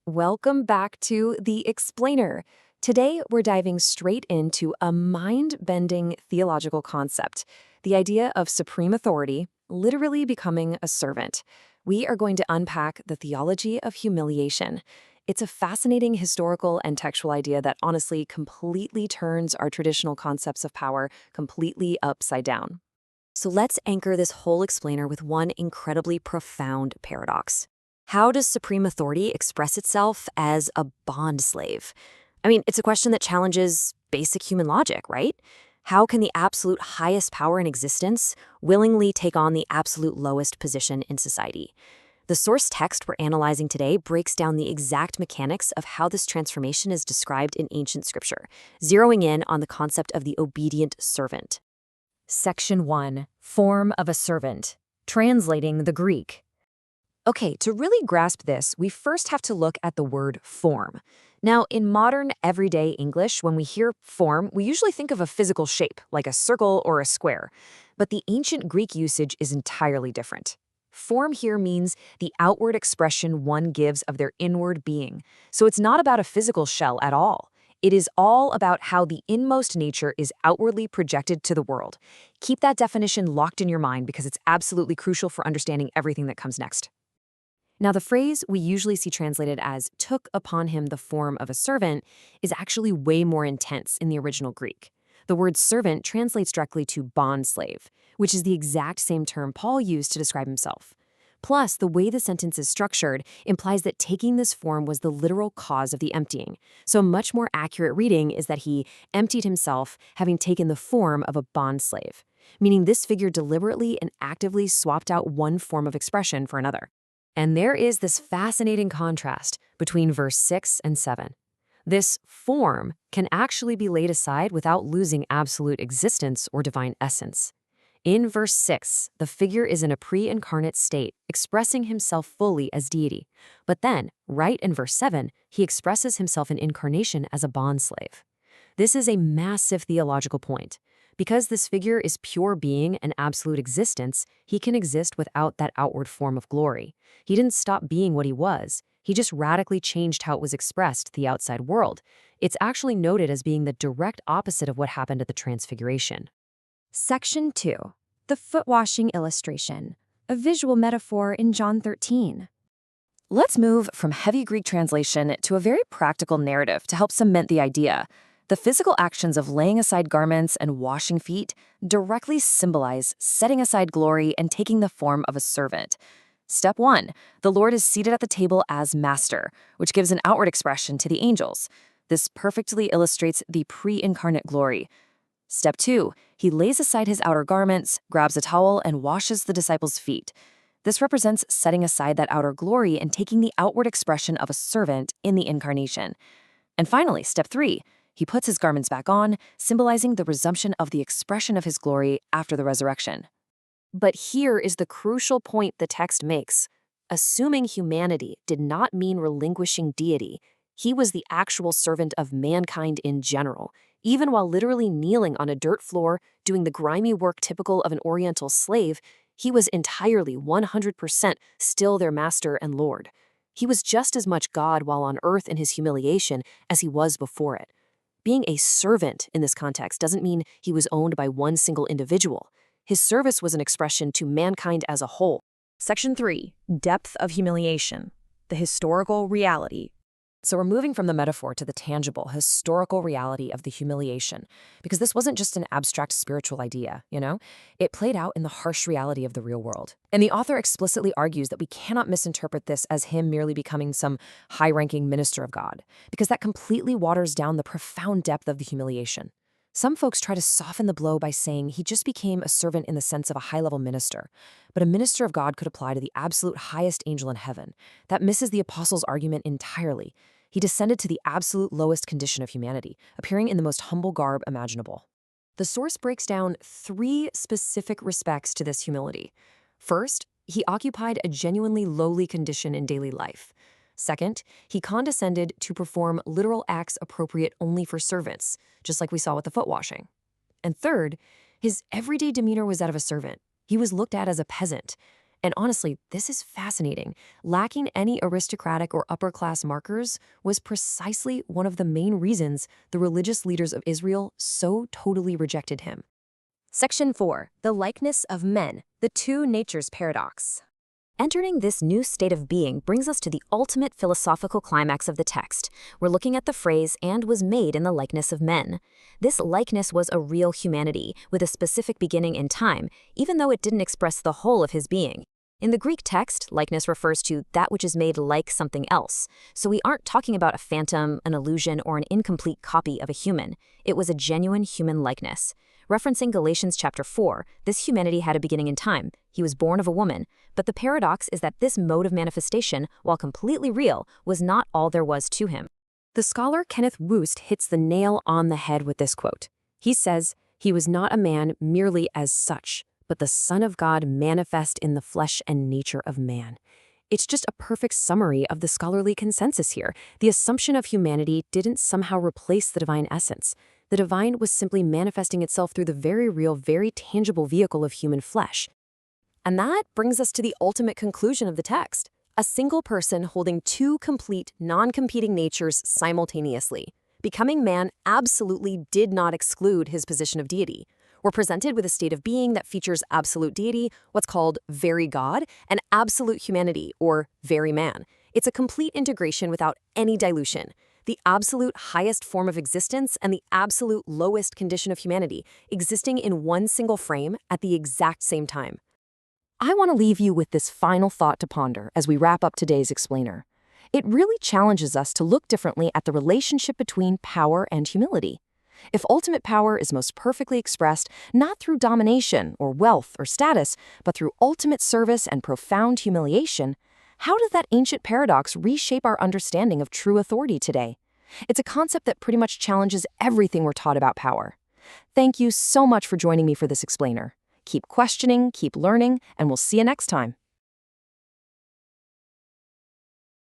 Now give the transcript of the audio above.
Welcome back to The Explainer. Today, we're diving straight into a mind-bending theological concept, the idea of supreme authority, literally becoming a servant. We are going to unpack the theology of humiliation. It's a fascinating historical and textual idea that honestly completely turns our traditional concepts of power completely upside down. So let's anchor this whole explainer with one incredibly profound paradox. How does supreme authority express itself as a bond slave? I mean, it's a question that challenges basic human logic, right? How can the absolute highest power in existence willingly take on the absolute lowest position in society? The source text we're analyzing today breaks down the exact mechanics of how this transformation is described in ancient scripture, zeroing in on the concept of the obedient servant. Section 1. Form of a servant. Translating the Greek. Okay, to really grasp this, we first have to look at the word form. Now, in modern, everyday English, when we hear form, we usually think of a physical shape, like a circle or a square. But the ancient Greek usage is entirely different. Form here means the outward expression one gives of their inward being. So it's not about a physical shell at all. It is all about how the inmost nature is outwardly projected to the world. Keep that definition locked in your mind because it's absolutely crucial for understanding everything that comes next. Now, the phrase we usually see translated as took upon him the form of a servant is actually way more intense in the original Greek. The word servant translates directly to bond slave, which is the exact same term Paul used to describe himself. Plus, the way the sentence is structured implies that taking this form was the literal cause of the emptying. So a much more accurate reading is that he emptied himself, having taken the form of a bond slave, meaning this figure deliberately and actively swapped out one form of expression for another. And there is this fascinating contrast between verse 6 and 7. This form can actually be laid aside without losing absolute existence or divine essence. In verse 6, the figure is in a pre-incarnate state, expressing himself fully as deity. But then, right in verse 7, he expresses himself in incarnation as a bondslave. This is a massive theological point. Because this figure is pure being and absolute existence, he can exist without that outward form of glory. He didn't stop being what he was. He just radically changed how it was expressed to the outside world. It's actually noted as being the direct opposite of what happened at the Transfiguration. Section 2. The foot washing illustration, a visual metaphor in John 13. Let's move from heavy Greek translation to a very practical narrative to help cement the idea. The physical actions of laying aside garments and washing feet directly symbolize setting aside glory and taking the form of a servant. Step 1. The Lord is seated at the table as master, which gives an outward expression to the angels. This perfectly illustrates the pre-incarnate glory. Step 2. He lays aside his outer garments, grabs a towel, and washes the disciples' feet. This represents setting aside that outer glory and taking the outward expression of a servant in the Incarnation. And finally, step 3. He puts his garments back on, symbolizing the resumption of the expression of his glory after the resurrection. But here is the crucial point the text makes. Assuming humanity did not mean relinquishing deity, he was the actual servant of mankind in general, even while literally kneeling on a dirt floor, doing the grimy work typical of an Oriental slave. He was entirely 100% still their master and Lord. He was just as much God while on earth in his humiliation as he was before it. Being a servant in this context doesn't mean he was owned by one single individual. His service was an expression to mankind as a whole. Section 3. Depth of humiliation. The historical reality. So we're moving from the metaphor to the tangible, historical reality of the humiliation, because this wasn't just an abstract spiritual idea, It played out in the harsh reality of the real world. And the author explicitly argues that we cannot misinterpret this as him merely becoming some high-ranking minister of God, because that completely waters down the profound depth of the humiliation. Some folks try to soften the blow by saying he just became a servant in the sense of a high-level minister, but a minister of God could apply to the absolute highest angel in heaven. That misses the apostle's argument entirely. He descended to the absolute lowest condition of humanity, appearing in the most humble garb imaginable. The source breaks down 3 specific respects to this humility. First, he occupied a genuinely lowly condition in daily life. Second, he condescended to perform literal acts appropriate only for servants, just like we saw with the foot washing. And third, his everyday demeanor was that of a servant. He was looked at as a peasant. And honestly, this is fascinating. Lacking any aristocratic or upper-class markers was precisely one of the main reasons the religious leaders of Israel so totally rejected him. Section 4. The likeness of men, the two natures paradox. Entering this new state of being brings us to the ultimate philosophical climax of the text. We're looking at the phrase, "and was made in the likeness of men." This likeness was a real humanity, with a specific beginning in time, even though it didn't express the whole of his being. In the Greek text, likeness refers to that which is made like something else. So we aren't talking about a phantom, an illusion, or an incomplete copy of a human. It was a genuine human likeness. Referencing Galatians chapter 4, this humanity had a beginning in time. He was born of a woman. But the paradox is that this mode of manifestation, while completely real, was not all there was to him. The scholar Kenneth Woost hits the nail on the head with this quote. He says, "He was not a man merely as such, but the Son of God manifest in the flesh and nature of man." It's just a perfect summary of the scholarly consensus here. The assumption of humanity didn't somehow replace the divine essence. The divine was simply manifesting itself through the very real, very tangible vehicle of human flesh. And that brings us to the ultimate conclusion of the text. A single person holding two complete, non-competing natures simultaneously. Becoming man absolutely did not exclude his position of deity. We're presented with a state of being that features absolute deity, what's called very God, and absolute humanity, or very man. It's a complete integration without any dilution. The absolute highest form of existence and the absolute lowest condition of humanity, existing in one single frame at the exact same time. I want to leave you with this final thought to ponder as we wrap up today's explainer. It really challenges us to look differently at the relationship between power and humility. If ultimate power is most perfectly expressed not through domination or wealth or status, but through ultimate service and profound humiliation, how does that ancient paradox reshape our understanding of true authority today? It's a concept that pretty much challenges everything we're taught about power. Thank you so much for joining me for this explainer. Keep questioning, keep learning, and we'll see you next time.